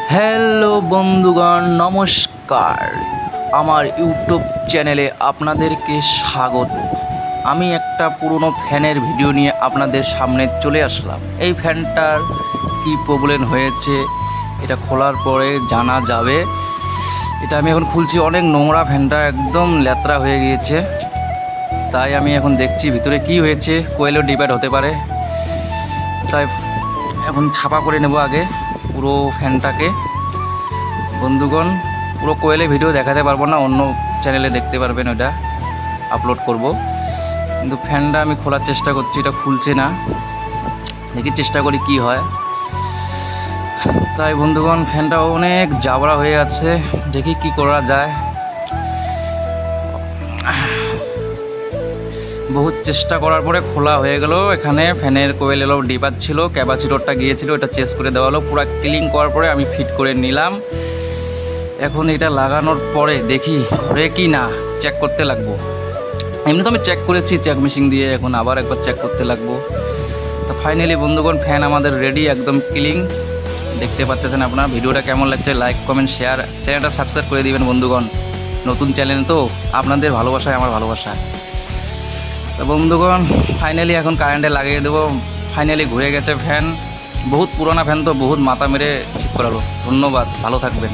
Hello বন্ধুগণ, নমস্কার। আমার ইউটিউব চ্যানেলে আপনাদেরকে স্বাগত। আমি একটা পুরনো ফ্যানের ভিডিও নিয়ে আপনাদের সামনে চলে আসলাম। এই ফ্যানটার কি প্রবলেম হয়েছে এটা খোলার পরে জানা যাবে। এটা আমি এখন খুলছি, অনেক নোংরা, ফ্যানটা একদম ল্যাতরা হয়ে গিয়েছে। তাই আমি এখন দেখছি ভিতরে কি হয়েছে, কোয়েলও ডিব্যাট হতে পারে। তাই এখন ছাপা করে নেব আগে পুরো ফ্যানটাকে। বন্ধুগণ, পুরো কোয়েলে ভিডিও দেখাতে পারবো না, অন্য চ্যানেলে দেখতে পারবেন, ওটা আপলোড করব। কিন্তু ফ্যানটা আমি খোলার চেষ্টা করছি, এটা খুলছে না, দেখি চেষ্টা করি কি হয়। তাই বন্ধুগণ, ফ্যানটা অনেক জাবড়া হয়ে আছে, দেখি কি করা যায়। বহুত চেষ্টা করার পরে খোলা হয়ে গেল। এখানে ফ্যানের কোয়েল এলো ডিপার ছিল, ক্যাপাসিটরটা গিয়েছিল, এটা চেঞ্জ করে দেওয়া হলো। পুরো ক্লিন করার পরে আমি ফিট করে নিলাম। এখন এটা লাগানোর পরে দেখি ঘরে কি না চেক করতে লাগবো। এমনি তো আমি চেক করেছি চেক মেশিন দিয়ে, এখন আবার একবার চেক করতে লাগবো। তো ফাইনালি বন্ধুগণ, ফ্যান আমাদের রেডি, একদম ক্লিন। দেখতে পাচ্ছেন আপনার। ভিডিওটা কেমন লাগছে লাইক কমেন্ট শেয়ার, চ্যানেলটা সাবস্ক্রাইব করে দিবেন বন্ধুগণ। নতুন চ্যানেল তো, আপনাদের ভালোবাসায় আমার ভালোবাসা। তো বন্ধুগণ, ফাইনালি এখন কারেন্টে লাগিয়ে দেবো। ফাইনালি ঘুরে গেছে ফ্যান। বহুত পুরোনো ফ্যান তো, বহুত মাথা মেরে ঠিক করালো। ধন্যবাদ, ভালো থাকবেন।